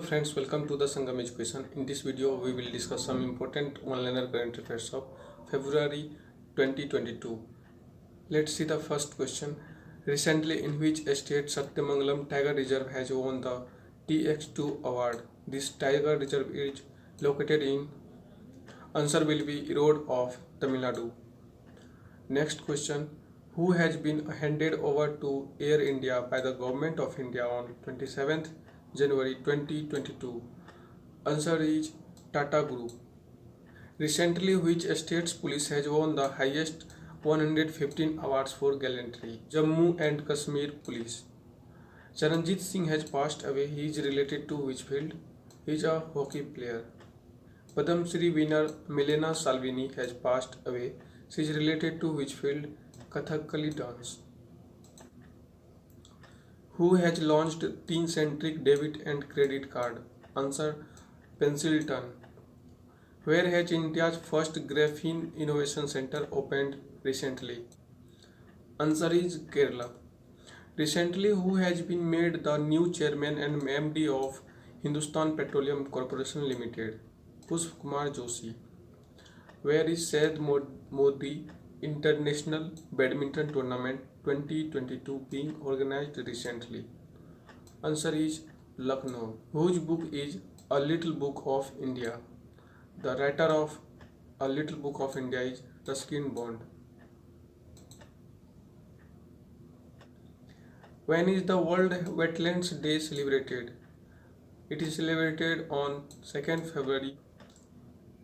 Friends, welcome to the Sangam Education. In this video, we will discuss some important OneLiner current affairs of February 2022. Let's see the first question. Recently, in which state Satyamangalam Tiger Reserve has won the TX2 award? This tiger reserve is located in answer will be Road of Tamil Nadu. Next question. Who has been handed over to Air India by the Government of India on 27th January 2022? Answer is Tata Group. Recently, which state's police has won the highest 115 awards for gallantry? Jammu and Kashmir Police. Charanjit Singh has passed away. He is related to which field? He is a hockey player. Padam Shri winner Milena Salvini has passed away. She is related to which field? Kathakali dance. Who has launched teen-centric debit and credit card? Answer Pencilton. Where has India's first graphene innovation center opened recently? Answer is Kerala. Recently, who has been made the new chairman and MD of Hindustan Petroleum Corporation Limited? Kumar Joshi. Where is Syed Modi International Badminton Tournament 2022 being organized recently? Answer is Lucknow. Whose book is A Little Book of India? The writer of A Little Book of India is Ruskin Bond. When is the World Wetlands Day celebrated? It is celebrated on 2nd February.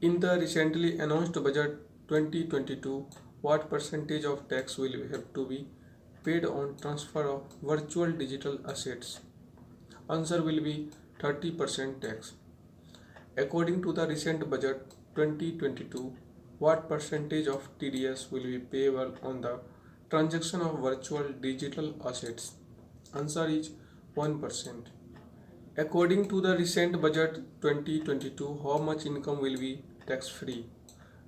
In the recently announced budget 2022, what percentage of tax will have to be paid on transfer of virtual digital assets? Answer will be 30% tax. According to the recent budget 2022, what percentage of TDS will be payable on the transaction of virtual digital assets? Answer is 1%. According to the recent budget 2022, how much income will be tax-free?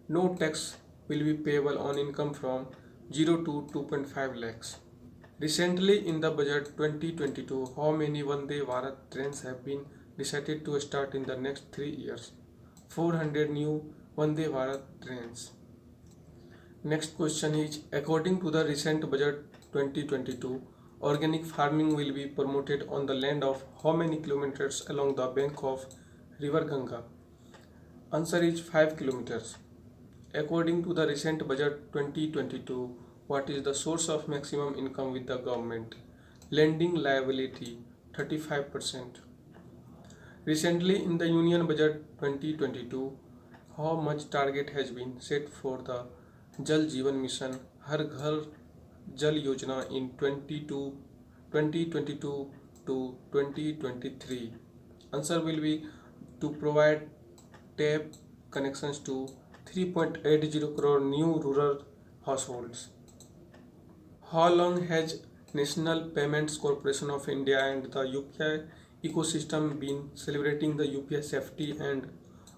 No tax will be payable on income from 0 to 2.5 lakhs. Recently in the budget 2022, how many Vande Bharat trains have been decided to start in the next 3 years? 400 new Vande Bharat trains. Next question is, according to the recent budget 2022, organic farming will be promoted on the land of how many kilometers along the bank of River Ganga? Answer is 5 kilometers. According to the recent budget 2022, what is the source of maximum income with the government? Lending liability 35%. Recently in the Union Budget 2022, how much target has been set for the Jal Jeevan Mission Har Ghar Jal Yojana in 2022 to 2023? Answer will be to provide tap connections to 3.80 crore new rural households. How long has National Payments Corporation of India and the UPI ecosystem been celebrating the UPI Safety and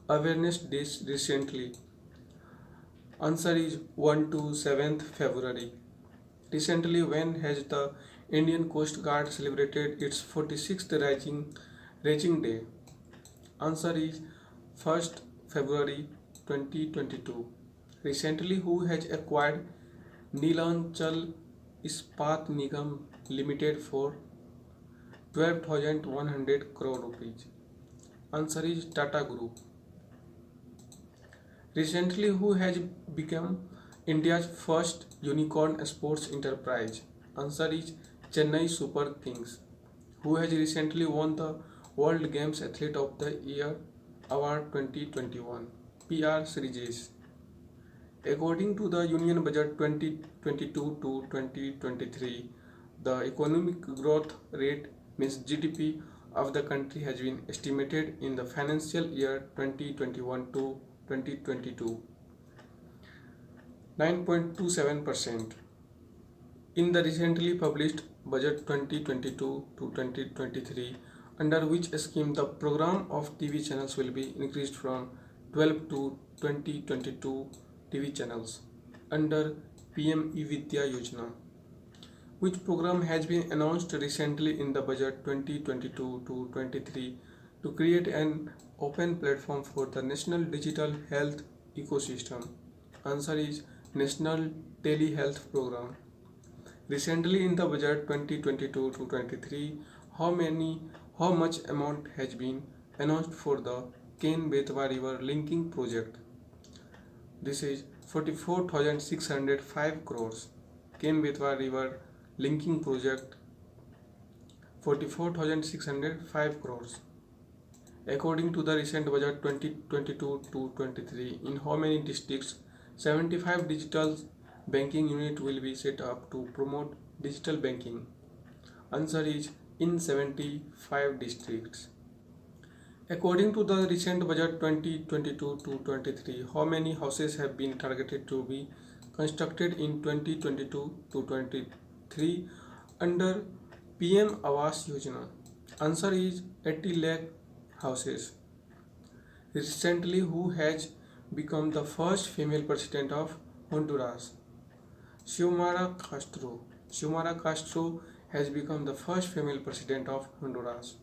Awareness Days recently? Answer is 1 to 7th February. Recently, when has the Indian Coast Guard celebrated its 46th Raging Day? Answer is 1st February 2022. Recently, who has acquired Neelanchal Ispat Nigam Limited for 12,100 crore rupees? Answer is Tata Group. Recently, who has become India's first unicorn sports enterprise? Answer is Chennai Super Kings. Who has recently won the World Games Athlete of the Year Award 2021? PR Series. According to the Union Budget 2022 to 2023, the economic growth rate means GDP of the country has been estimated in the financial year 2021 to 2022 9.27%. In the recently published budget 2022 to 2023, under which scheme the program of TV channels will be increased from 12 to 2022 TV channels under PM E-Vidya Yojana, which program has been announced recently in the budget 2022 to 23 to create an open platform for the national digital health ecosystem? Answer is National Telehealth Program. Recently in the budget 2022 to 23, how much amount has been announced for the Ken-Betwa River linking project? This is 44,605 crores. Ken-Betwa River linking project 44,605 crores. According to the recent budget 2022 to 23, in how many districts 75 digital banking unit will be set up to promote digital banking? Answer is in 75 districts. According to the recent budget 2022 to 23, how many houses have been targeted to be constructed in 2022 to 23 under PM Awas Yojana? Answer is 80 lakh houses. Recently, who has become the first female president of Honduras? Xiomara Castro. Xiomara Castro has become the first female president of Honduras.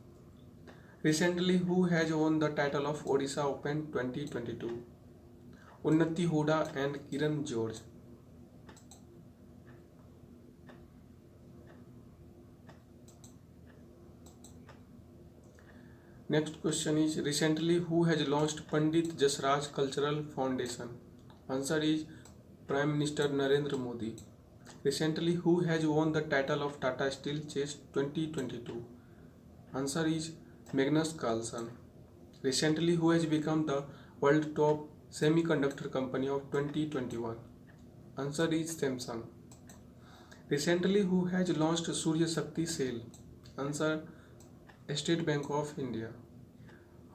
Recently, who has won the title of Odisha Open 2022? Unnati Huda and Kiran George. Next question is, recently who has launched Pandit Jasraj Cultural Foundation? Answer is Prime Minister Narendra Modi. Recently who has won the title of Tata Steel Chess 2022? Answer is Magnus Carlsen. Recently who has become the world top semiconductor company of 2021? Answer is Samsung. Recently who has launched Surya Shakti Cell? Answer State Bank of India.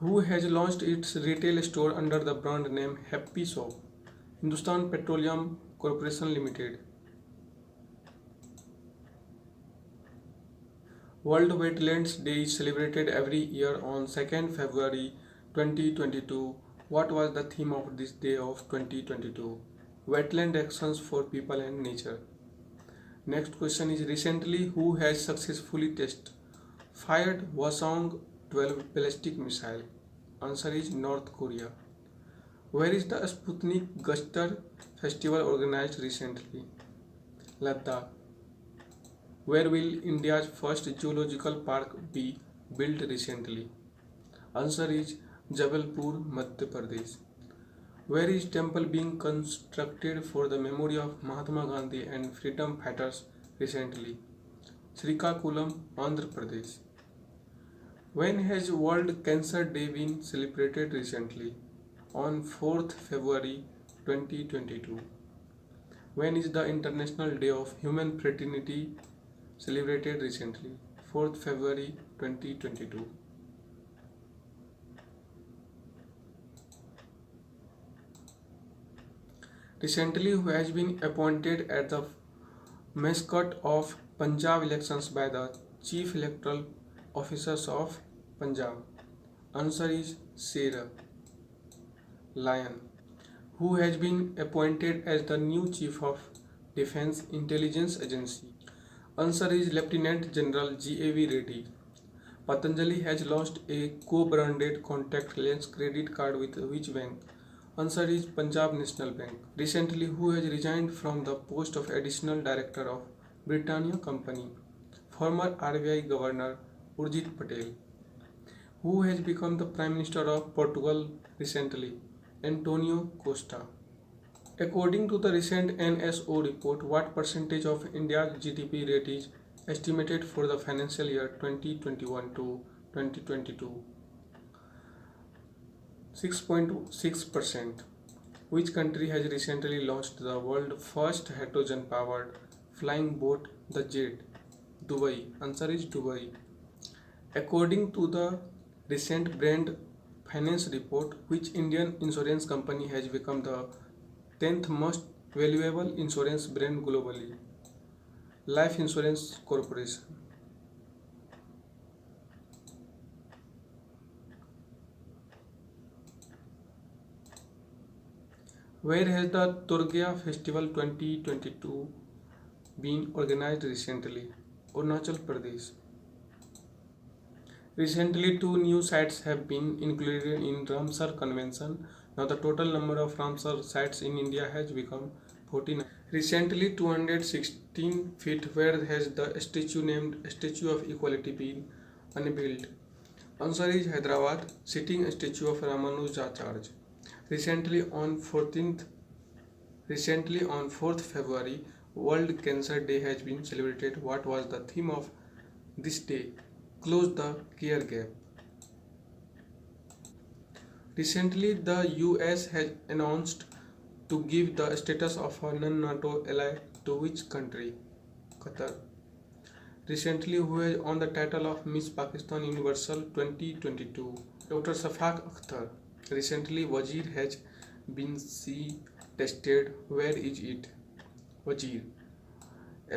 Who has launched its retail store under the brand name Happy Shop? Hindustan Petroleum Corporation Limited. World Wetlands Day is celebrated every year on 2nd February 2022. What was the theme of this day of 2022? Wetland actions for people and nature. Next question is, recently who has successfully fired Hwasong 12 ballistic missile? Answer is North Korea. Where is the Sputnik Guster festival organized recently? Ladakh. Where will India's first zoological park be built recently? Answer is Jabalpur, Madhya Pradesh. Where is temple being constructed for the memory of Mahatma Gandhi and freedom fighters recently? Srikakulam, Andhra Pradesh. When has World Cancer Day been celebrated recently? On 4th February 2022. When is the International Day of Human Fraternity celebrated recently? 4th February 2022. Recently, who has been appointed as the mascot of Punjab elections by the Chief Electoral Officers of Punjab? Answer is Sher, Lion. Who has been appointed as the new Chief of Defence Intelligence Agency? Answer is Lieutenant General G.A.V. Reddy. Patanjali has launched a co-branded contact lens credit card with which bank? Answer is Punjab National Bank. Recently, who has resigned from the post of Additional Director of Britannia Company? Former RBI Governor Urjit Patel. Who has become the Prime Minister of Portugal recently? Antonio Costa. According to the recent NSO report, what percentage of India's GDP rate is estimated for the financial year 2021 to 2022? 6.6%. Which country has recently launched the world's first hydrogen-powered flying boat, the Jet? Dubai. Answer is Dubai. According to the recent Brand Finance report, which Indian insurance company has become the 10th most valuable insurance brand globally? Life Insurance Corporation. Where has the Turgaya Festival 2022 been organized recently? Arunachal Pradesh. Recently, two new sites have been included in Ramsar Convention. Now, the total number of Ramsar sites in India has become 49. Recently, 216 feet where has the statue named Statue of Equality been unveiled. Answer is Hyderabad, sitting statue of Ramanujacharya. Recently on 14th Recently on 4th February, World Cancer Day has been celebrated. What was the theme of this day? Close the care gap. Recently, the US has announced to give the status of a non-NATO ally to which country? Qatar. Recently, who is on the title of Miss Pakistan Universal 2022? Dr. Safak Akhtar. Recently, Wazir has been sea tested. Where is it? Wazir.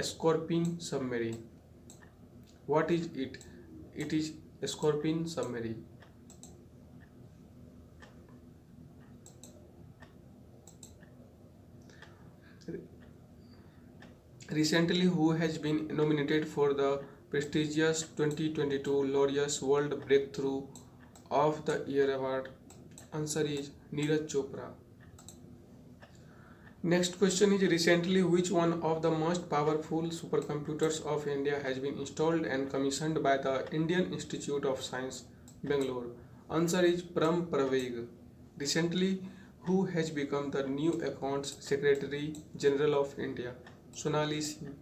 Scorpion submarine. What is it? It is Scorpion submarine. Recently, who has been nominated for the prestigious 2022 Laureus World Breakthrough of the Year award? Answer is Neeraj Chopra. Next question is, recently which one of the most powerful supercomputers of India has been installed and commissioned by the Indian Institute of Science, Bangalore? Answer is Pram Praveg. Recently, who has become the new Accounts Secretary General of India? Sonali Singh.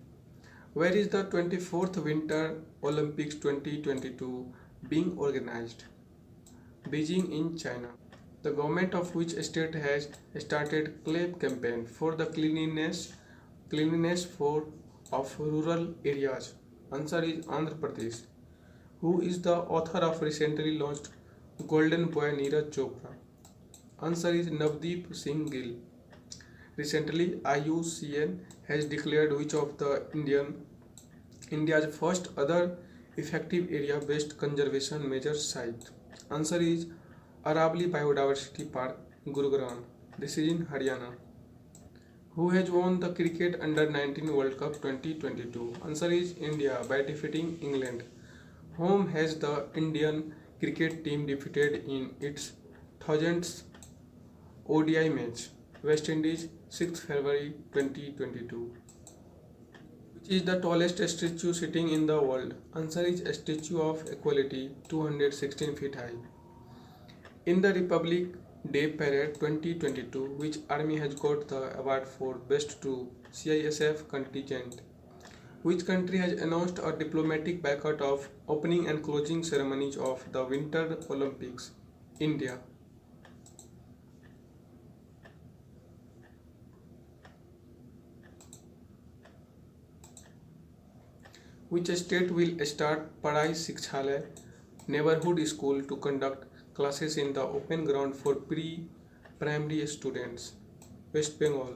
Where is the 24th Winter Olympics 2022 being organized? Beijing in China. The government of which state has started CLAP campaign for the cleanliness of rural areas? Answer is Andhra Pradesh. Who is the author of recently launched Golden Boy Neeraj Chopra? Answer is Navdeep Singh Gill. Recently, IUCN has declared which of the India's first other effective area-based conservation measure site. Answer is Aravali Biodiversity Park, Gurugram. This is in Haryana. Who has won the Cricket Under-19 World Cup 2022? Answer is India by defeating England. Whom has the Indian cricket team defeated in its 1000th ODI match? West Indies, 6th February 2022. Which is the tallest statue sitting in the world? Answer is Statue of Equality, 216 feet high. In the Republic Day Parade 2022, which army has got the award for Best True CISF contingent? Which country has announced a diplomatic boycott of opening and closing ceremonies of the Winter Olympics? India. Which state will start Padhai Sikshaalay neighborhood school to conduct classes in the open ground for pre-primary students? West Bengal.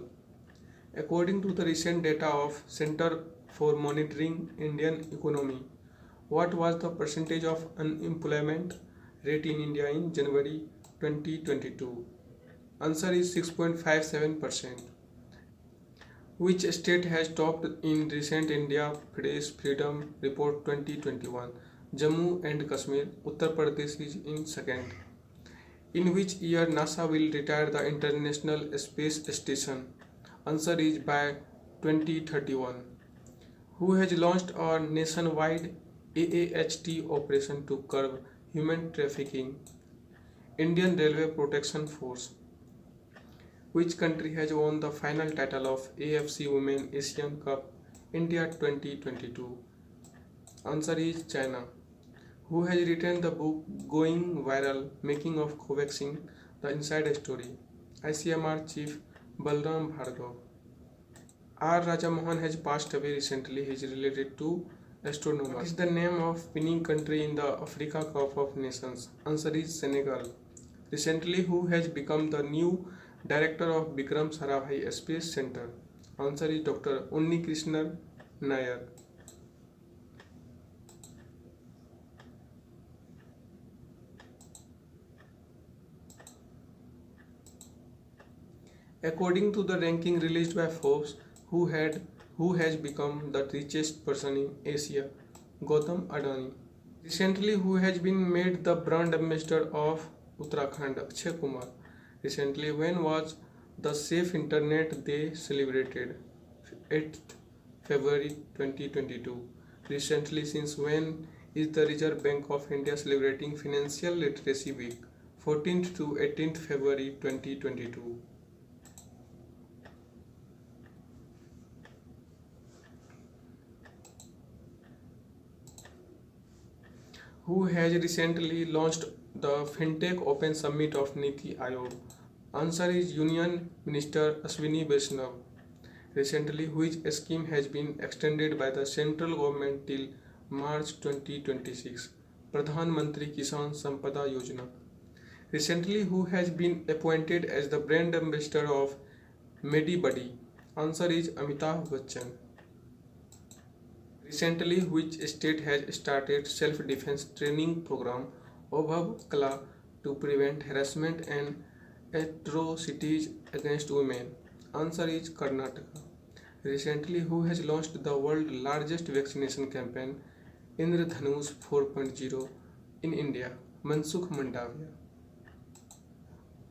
According to the recent data of Center for Monitoring Indian Economy, what was the percentage of unemployment rate in India in January 2022? Answer is 6.57%. Which state has topped in recent India Press Freedom Report 2021? Jammu and Kashmir. Uttar Pradesh is in second. In which year NASA will retire the International Space Station? Answer is by 2031. Who has launched a nationwide AAHT operation to curb human trafficking? Indian Railway Protection Force. Which country has won the final title of AFC Women Asian Cup India 2022? Answer is China. Who has written the book Going Viral, Making of Covaxin, The Inside Story? ICMR Chief Balram Bhargava. R. Raja Mohan has passed away recently. He is related to astronomers. What is the name of winning country in the Africa Cup of Nations? Answer is Senegal. Recently, who has become the new Director of Bikram Sarabhai Space Center? Answer is Dr. Unni Krishna Nair. According to the ranking released by Forbes, who has become the richest person in Asia? Gautam Adani. Recently, who has been made the brand ambassador of Uttarakhand? Akshay Kumar. Recently, when was the Safe Internet Day celebrated? 8th February 2022. Recently, since when is the Reserve Bank of India celebrating Financial Literacy Week? 14th to 18th February 2022. Who has recently launched the FinTech Open Summit of Niti Aayog? Answer is Union Minister Ashwini Vaishnav. Recently, which scheme has been extended by the central government till March 2026? Pradhan Mantri Kisan Sampada Yojana. Recently, who has been appointed as the brand ambassador of MediBuddy? Answer is Amitabh Bachchan. Recently, which state has started self-defense training program Obhav Kala to prevent harassment and atrocities against women? Answer is Karnataka. Recently, who has launched the world's largest vaccination campaign Indradhanush 4.0 in India? Mansukh Mandavia.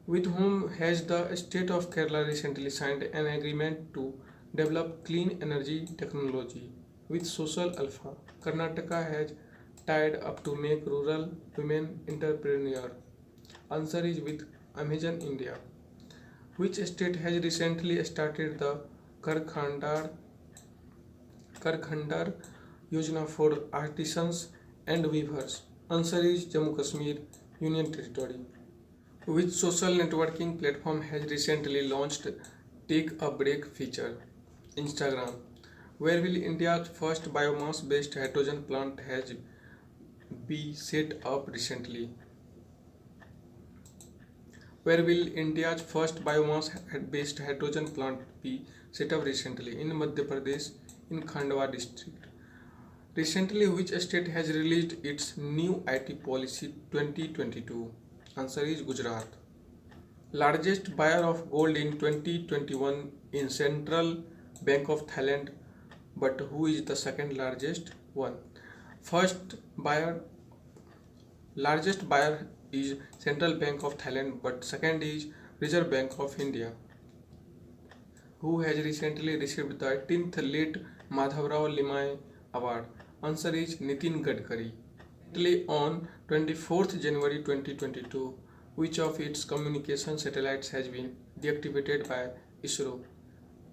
With whom has the state of Kerala recently signed an agreement to develop clean energy technology? With Social Alpha. Karnataka has tied up to make rural women entrepreneur. Answer is with Amazon India. Which state has recently started the Karkhandar Yojana for artisans and weavers? Answer is Jammu Kashmir Union Territory. Which social networking platform has recently launched Take a Break feature? Instagram. Where will India's first biomass-based hydrogen plant has been set up recently? Where will India's first biomass-based hydrogen plant be set up recently? In Madhya Pradesh, in Khandwa district. Recently, which state has released its new IT policy 2022? Answer is Gujarat. Largest buyer of gold in 2021 in Central Bank of Thailand, but who is the second largest one? Largest buyer is Central Bank of Thailand, but second is Reserve Bank of India. Who has recently received the 18th Late Madhavrao Limai Award? Answer is Nitin Gadkari. Recently on 24th January 2022, which of its communication satellites has been deactivated by ISRO?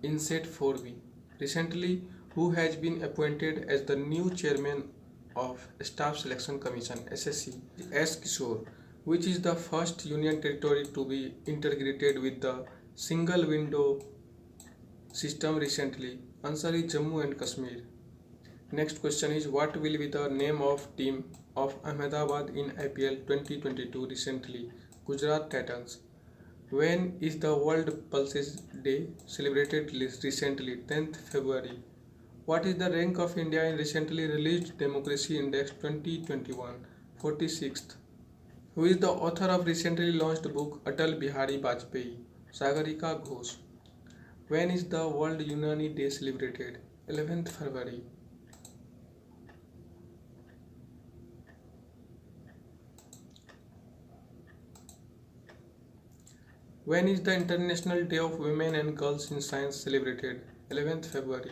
INSET 4B. Recently, who has been appointed as the new chairman of Staff Selection Commission SSC? S. Kishore. Which is the first union territory to be integrated with the single window system recently? Answer is Jammu and Kashmir. Next question is, what will be the name of team of Ahmedabad in IPL 2022 recently? Gujarat Titans. When is the World Pulses Day celebrated recently? 10th February. What is the rank of India in recently released Democracy Index 2021? 46th. Who is the author of recently launched book Atal Bihari Vajpayee? Sagarika Ghosh. When is the World Unani Day celebrated? 11th February. When is the International Day of Women and Girls in Science celebrated? 11th February.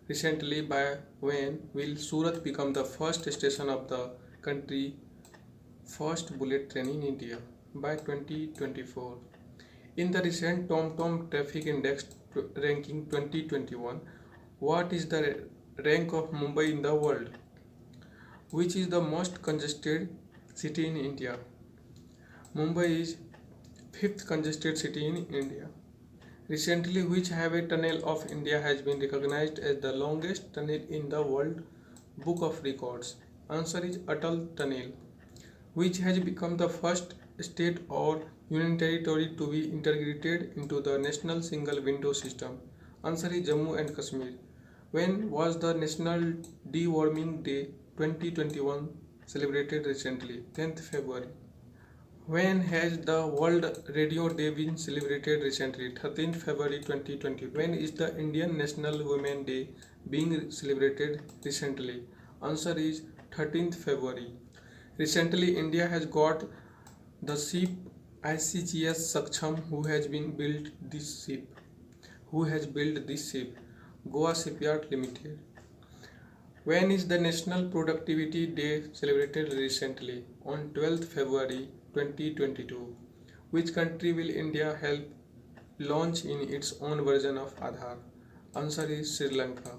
Recently, by when will Surat become the first station of the country first bullet train in India? By 2024. In the recent TomTom Traffic Index ranking 2021, what is the rank of Mumbai in the world? Which is the most congested city in India? Mumbai is 5th congested city in India. Recently, which highway tunnel of India has been recognized as the longest tunnel in the World Book of Records? Answer is Atal Tunnel. Which has become the first state or union territory to be integrated into the National Single Window System? Answer is Jammu and Kashmir. When was the National Deworming Day 2021 celebrated recently? 10th February. When has the World Radio Day been celebrated recently? 13th February 2020. When is the Indian National Women Day being celebrated recently? Answer is 13th February. Recently, India has got the ship ICGS Saksham who has built this ship, Goa Shipyard Limited. When is the National Productivity Day celebrated recently? On 12th February 2022. Which country will India help launch in its own version of Aadhaar? Answer is Sri Lanka.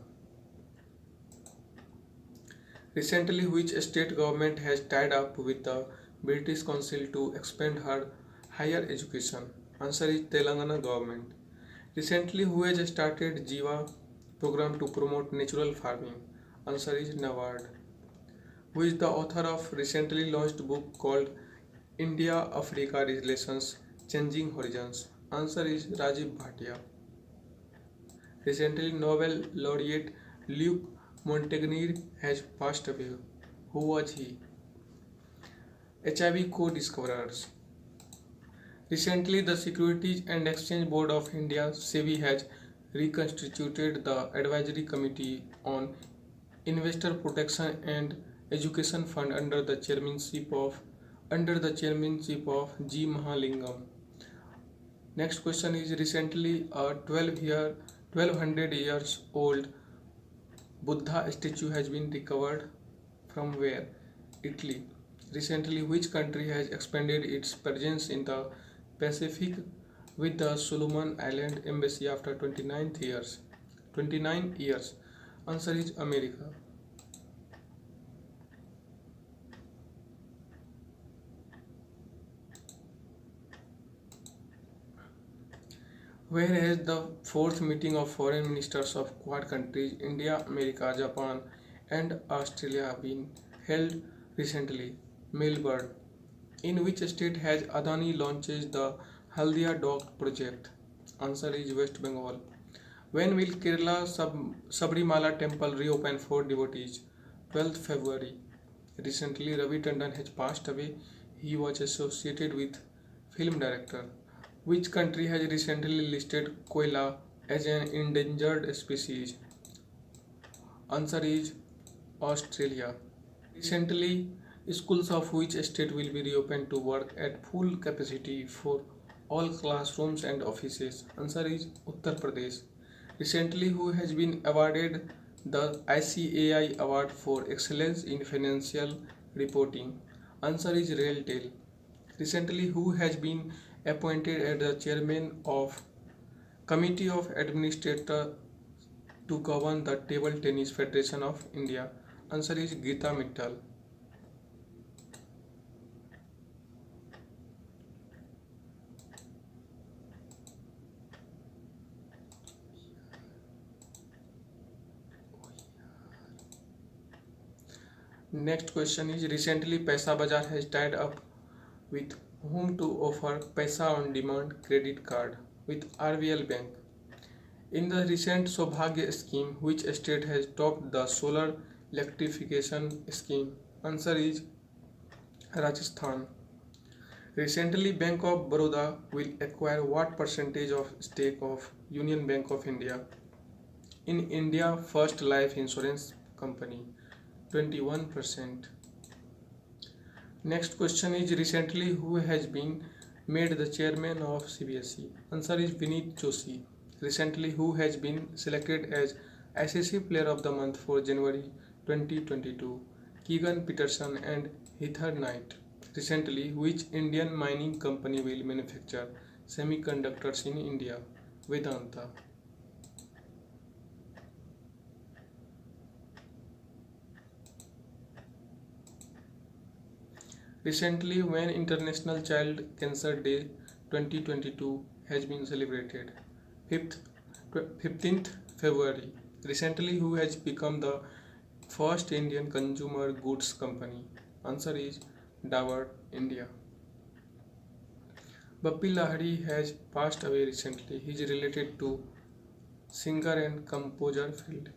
Recently, which state government has tied up with the British Council to expand her higher education? Answer is Telangana government. Recently, who has started Jiva program to promote natural farming? Answer is NABARD. Who is the author of recently launched book called India-Africa Relations Changing Horizons? Answer is Rajiv Bhatia. Recently, Nobel laureate Luc Montagnier has passed away. Who was he? HIV co-discoverers. Recently, the Securities and Exchange Board of India (SEBI) has reconstituted the Advisory Committee on Investor Protection and Education Fund under the chairmanship of G. Mahalingam. Next question is recently a 1200 years old Buddha statue has been recovered from where? Italy. Recently, which country has expanded its presence in the Pacific with the Solomon Island Embassy after 29 years? 29 years. Answer is America. Where has the fourth meeting of foreign ministers of Quad countries India, America, Japan, and Australia been held recently? Melbourne. In which state has Adani launched the Haldia Dock project? Answer is West Bengal. When will Kerala Sabrimala temple reopen for devotees? 12th February. Recently, Ravi Tandon has passed away. He was associated with film director. Which country has recently listed koala as an endangered species? Answer is Australia. Recently, schools of which state will be reopened to work at full capacity for all classrooms and offices? Answer is Uttar Pradesh. Recently, who has been awarded the ICAI Award for Excellence in Financial Reporting? Answer is Railtel. Recently, who has been appointed as the chairman of Committee of Administrators to govern the Table Tennis Federation of India? Answer is Geeta Mittal. Next question is recently Paisa Bazaar has tied up with whom to offer Paisa on Demand credit card? With RVL Bank. In the recent Saubhagya scheme, which state has topped the solar electrification scheme? Answer is Rajasthan. Recently, Bank of Baroda will acquire what percentage of stake of Union Bank of India in India First Life Insurance Company? 21%. Next question is recently who has been made the chairman of CBSE? Answer is Vineet Joshi. Recently who has been selected as ICC Player of the Month for January 2022? Keegan Peterson and Heather Knight. Recently, which Indian mining company will manufacture semiconductors in India? Vedanta. Recently, when International Child Cancer Day 2022 has been celebrated? 15th February. Recently, who has become the first Indian consumer goods company? Answer is Dabur India. Bappi Lahiri has passed away recently. He is related to singer and composer field.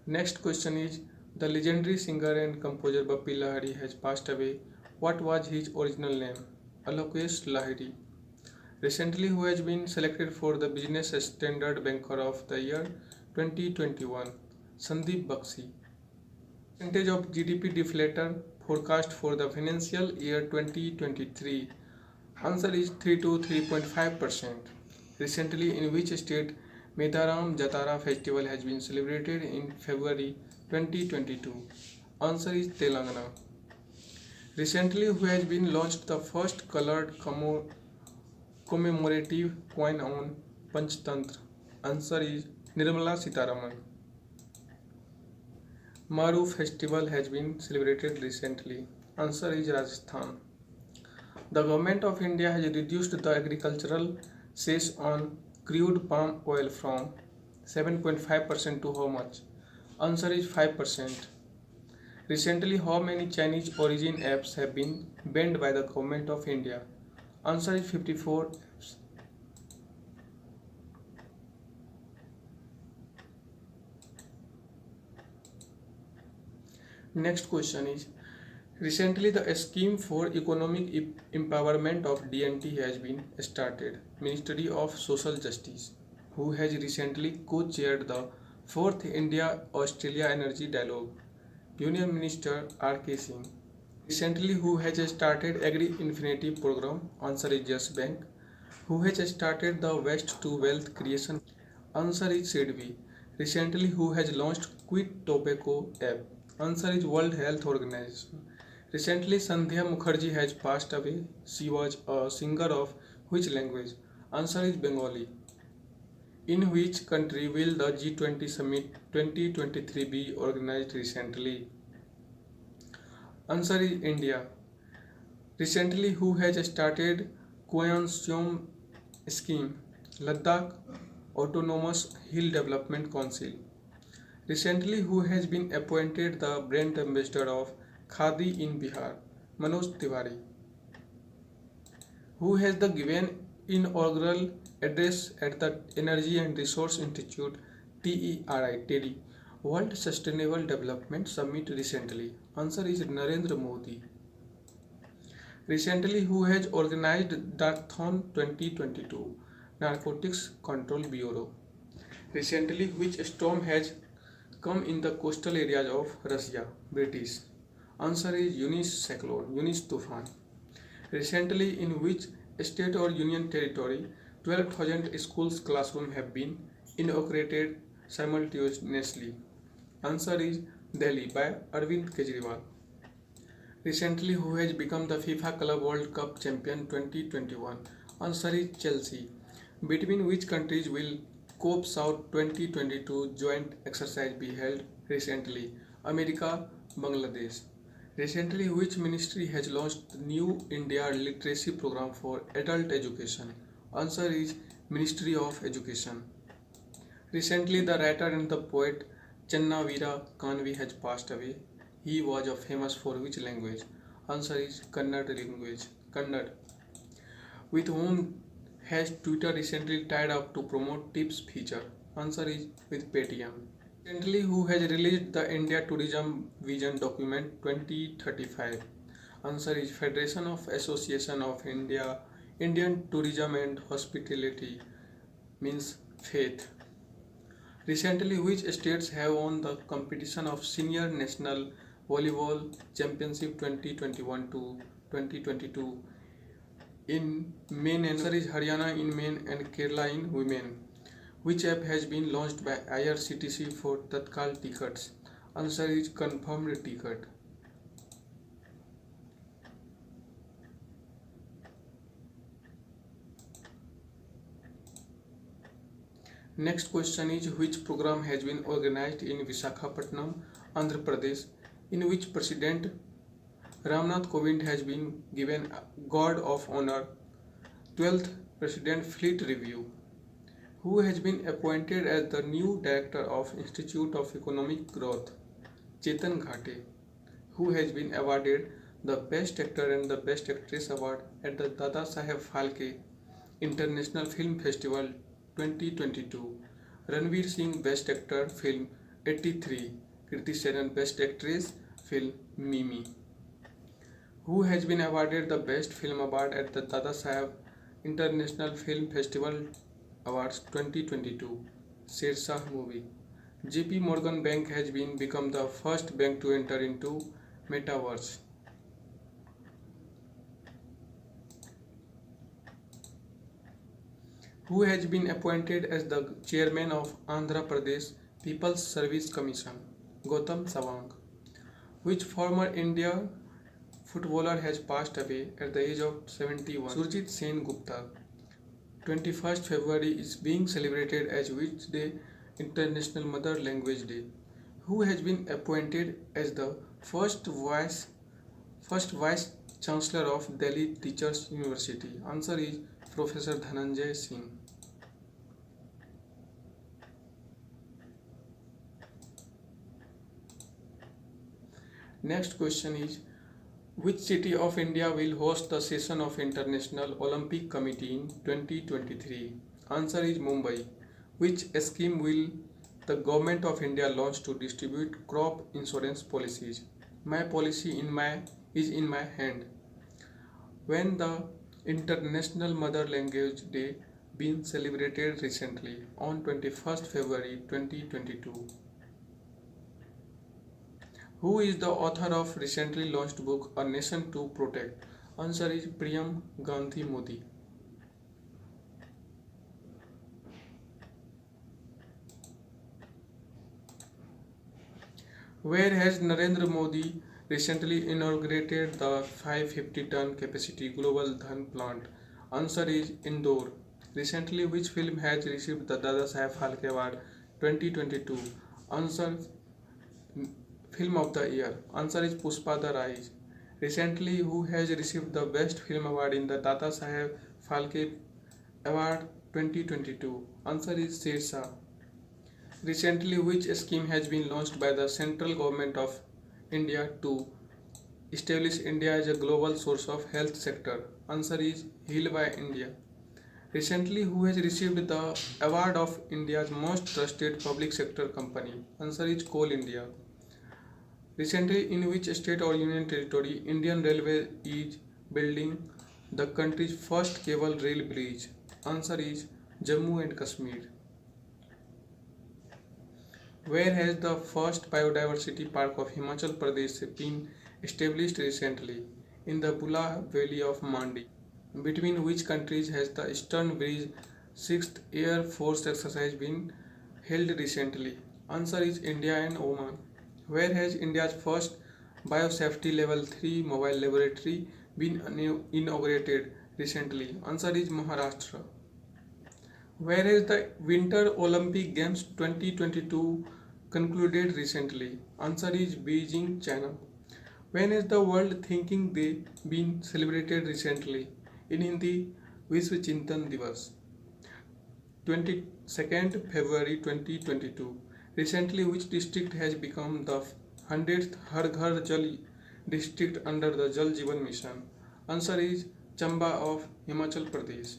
Next question is the legendary singer and composer Bappi Lahiri has passed away. What was his original name? Alokesh Lahiri. Recently, who has been selected for the Business Standard Banker of the Year 2021. Sandeep Bakshi. Percentage of GDP deflator forecast for the financial year 2023. Answer is 3 to 3.5%. Recently, in which state Medaram Jatara festival has been celebrated in February 2022? Answer is Telangana. Recently, who has been launched the first colored commemorative coin on Panchtantra? Answer is Nirmala Sitaraman. Maru festival has been celebrated recently. Answer is Rajasthan. The government of India has reduced the agricultural cess on crude palm oil from 7.5% to how much? Answer is 5%. Recently, how many Chinese origin apps have been banned by the government of India? Answer is 54 apps. Next question is, recently the scheme for economic empowerment of DNT has been started. Ministry of Social Justice, who has recently co-chaired the 4th India-Australia Energy Dialogue. Union Minister R.K. Singh. Recently, who has started Agri-Infinity program? Answer is Yes Bank. Who has started the Waste to Wealth Creation? Answer is Speedy. Recently, who has launched Quit Tobacco app? Answer is World Health Organization. Recently, Sandhya Mukherjee has passed away. She was a singer of which language? Answer is Bengali. In which country will the G20 Summit 2023 be organized recently? Answer is India. Recently, who has started Coinsium scheme? Ladakh Autonomous Hill Development Council. Recently, who has been appointed the brand ambassador of Khadi in Bihar? Manoj Tiwari. Who has the given inaugural address at the Energy and Resource Institute TERI World Sustainable Development Summit recently? Answer is Narendra Modi. Recently, who has organized Darthon 2022 Narcotics Control Bureau? Recently, which storm has come in the coastal areas of Russia? British. Answer is Eunice cyclone, Eunice Tufan. Recently, in which state or union territory 12,000 schools classrooms have been inaugurated simultaneously? Answer is Delhi by Arvind Kejriwal. Recently, who has become the FIFA Club World Cup champion 2021? Answer is Chelsea. Between which countries will COP South 2022 joint exercise be held recently? America, Bangladesh. Recently, which ministry has launched the New India Literacy Program for Adult Education? Answer is Ministry of Education. Recently, the writer and the poet Channaveera Kanvi has passed away. He was famous for which language? Answer is Kannada language. Kannada. With whom has Twitter recently tied up to promote tips feature? Answer is with Paytm. Recently, who has released the India Tourism Vision Document 2035? Answer is Federation of Association of India, Indian Tourism and Hospitality, means FAITH. Recently, which states have won the competition of Senior National Volleyball Championship 2021 to 2022 in men? Answer is Haryana in men and Kerala in women. Which app has been launched by IRCTC for Tatkal tickets? Answer is Confirmed Ticket. Next question is, which program has been organized in Visakhapatnam, Andhra Pradesh, in which President Ramnath Kovind has been given God of Honor 12th President Fleet Review? Who has been appointed as the new Director of Institute of Economic Growth? Chetan Ghate. Who has been awarded the Best Actor and the Best Actress Award at the Dada Saheb Phalke International Film Festival 2022? Ranveer Singh Best Actor Film 83, Kriti Saran Best Actress Film Mimi. Who has been awarded the Best Film Award at the Dada Saheb International Film Festival Awards 2022? Sher Shah movie. JP Morgan Bank has been become the first bank to enter into metaverse. Who has been appointed as the chairman of Andhra Pradesh People's Service Commission? Gautam Sawang. Which former India footballer has passed away at the age of 71? Surjit Sen Gupta. 21st February is being celebrated as which day? International Mother Language Day. Who has been appointed as the first vice chancellor of Delhi Teachers University? Answer is Professor Dhananjay Singh. Next question is, which city of India will host the session of International Olympic Committee in 2023? Answer is Mumbai. Which scheme will the Government of India launch to distribute crop insurance policies? My policy is in my hand. When the International Mother Language Day been celebrated recently on 21st February 2022. Who is the author of recently launched book A Nation to Protect? Answer is Priyam Gandhi Modi. Where has Narendra Modi recently inaugurated the 550-ton capacity Global Dhan plant? Answer is Indore. Recently, which film has received the Dada Saheb Phalke Award 2022? Answer, Film of the Year. Answer is Pushpa the Rise. Recently, who has received the Best Film Award in the Dada Saheb Phalke Award 2022? Answer is Sirsa. Recently, which scheme has been launched by the central government of India to establish India as a global source of health sector? Answer is Heal by India. Recently, who has received the award of India's most trusted public sector company? Answer is Coal India. Recently, in which state or union territory Indian Railway is building the country's first cable rail bridge? Answer is Jammu and Kashmir. Where has the first biodiversity park of Himachal Pradesh been established recently? In the Bula Valley of Mandi. Between which countries has the Eastern Bridge 6th Air Force exercise been held recently? Answer is India and Oman. Where has India's first biosafety level 3 mobile laboratory been inaugurated recently? Answer is Maharashtra. Where has the Winter Olympic Games 2022 concluded recently? Answer is Beijing, China. When has the World Thinking Day been celebrated recently? In Hindi, Vishwa Chintan Divas. 22nd February 2022. Recently, which district has become the 100th Har Ghar Jal district under the Jal Jeevan Mission? Answer is Chamba of Himachal Pradesh.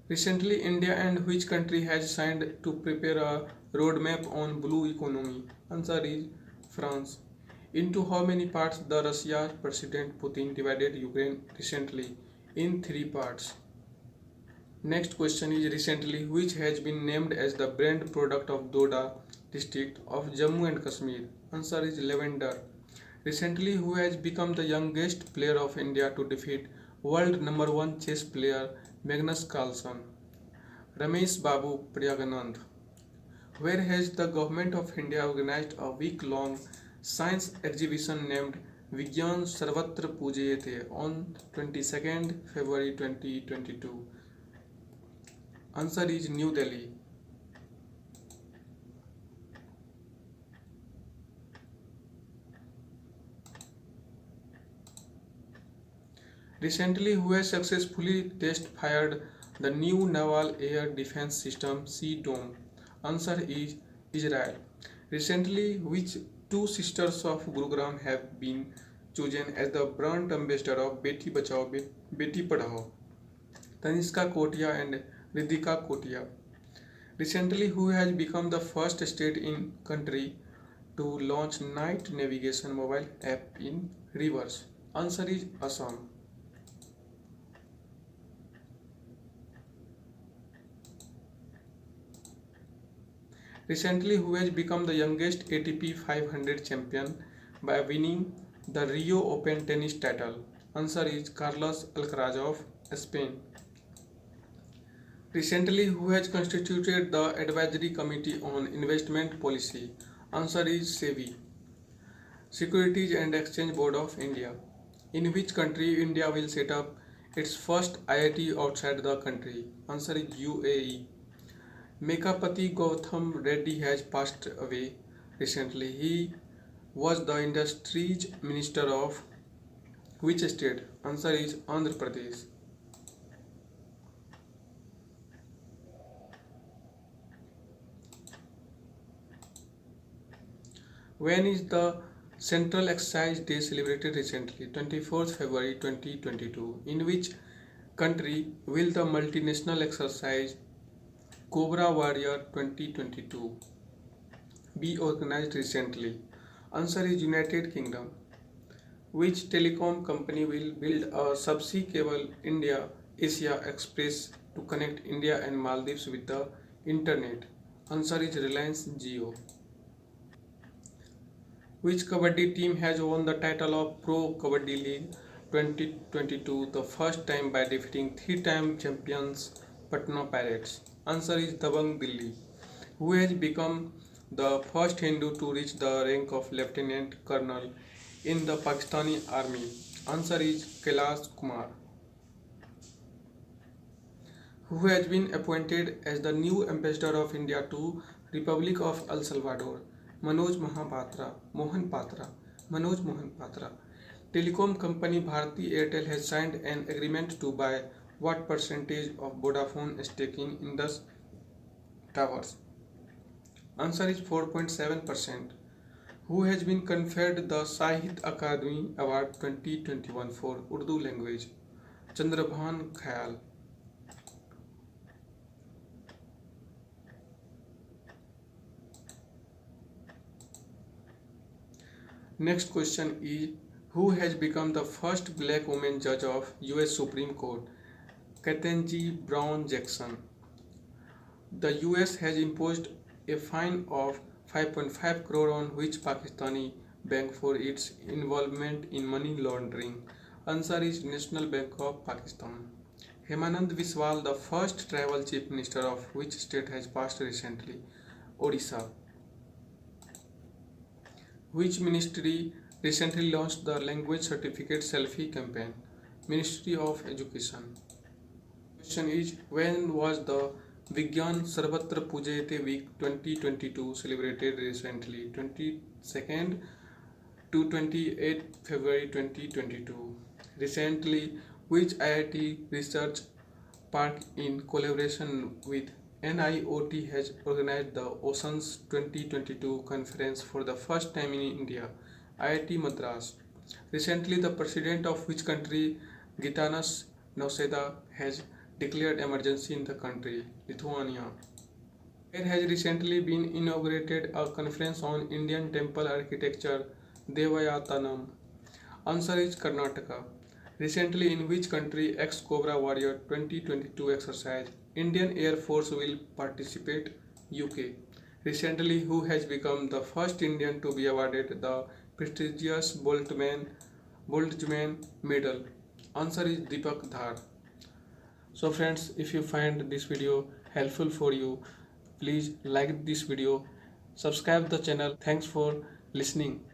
Recently, India and which country has signed to prepare a roadmap on blue economy? Answer is France. Into how many parts the Russia's President Putin divided Ukraine recently? In 3 parts. Next question is, recently which has been named as the brand product of Doda district of Jammu and Kashmir? Answer is lavender. Recently, who has become the youngest player of India to defeat world number 1 chess player Magnus Carlsen? Ramesh Babu Priyaganand. Where has the government of India organized a week-long science exhibition named Vigyan Sarvatra Pujayate on 22nd February 2022? Answer is New Delhi. Recently, who has successfully test-fired the new naval air defense system Sea-Dome? Answer is Israel. Recently, which 2 sisters of Gurugram have been chosen as the brand ambassador of Beti Bachao Beti Padhao? Tanishka Kotia and Riddhika Kotia. Recently, who has become the first state in country to launch night navigation mobile app in reverse? Answer is Assam. Recently, who has become the youngest ATP 500 champion by winning the Rio Open tennis title? Answer is Carlos Alcaraz of Spain. Recently, who has constituted the Advisory Committee on Investment Policy? Answer is SEBI. Securities and Exchange Board of India. In which country India will set up its first IIT outside the country? Answer is UAE. Mekapati Gautam Reddy has passed away recently. He was the Industries Minister of which state? Answer is Andhra Pradesh. When is the Central Exercise Day celebrated recently? 24th February 2022. In which country will the multinational exercise Cobra Warrior 2022 be organized recently? Answer is United Kingdom. Which telecom company will build a subsea cable India Asia Express to connect India and Maldives with the internet? Answer is Reliance Jio. Which Kabaddi team has won the title of Pro Kabaddi League 2022 the first time by defeating three-time champions Patna Pirates? Answer is Dabang Delhi. Who has become the first Hindu to reach the rank of Lieutenant Colonel in the Pakistani Army? Answer is Kailash Kumar. Who has been appointed as the new Ambassador of India to Republic of El Salvador? Manoj Mohan Patra. Telecom company Bharti Airtel has signed an agreement to buy what percentage of Vodafone stake in Indus Towers? Answer is 4.7%. Who has been conferred the Sahit Akademi Award 2021 for Urdu language? Chandrabhan Khayal. Next question is, who has become the first black woman judge of US Supreme Court? Ketanji Brown Jackson. The US has imposed a fine of 5.5 crore on which Pakistani bank for its involvement in money laundering? Answer is National Bank of Pakistan. Hemanand Biswal, the first tribal chief minister of which state, has passed recently? Odisha. Which ministry recently launched the language certificate selfie campaign? Ministry of Education. Question is, when was the Vigyan Sarvatra Pujayate Week 2022 celebrated recently? 22nd to 28th February 2022. Recently, which IIT research park in collaboration with NIOT has organized the Oceans 2022 conference for the first time in India? IIT Madras. Recently, the president of which country, Gitanas Nauseda, has declared emergency in the country? Lithuania. There has recently been inaugurated a conference on Indian temple architecture, Devayatanam. Answer is Karnataka. Recently, in which country ex-Cobra Warrior 2022 exercise Indian Air Force will participate? UK. Recently, who has become the first Indian to be awarded the prestigious Boltzmann Medal? Answer is Deepak Dhar. So friends, if you find this video helpful for you, please like this video, subscribe the channel. Thanks for listening.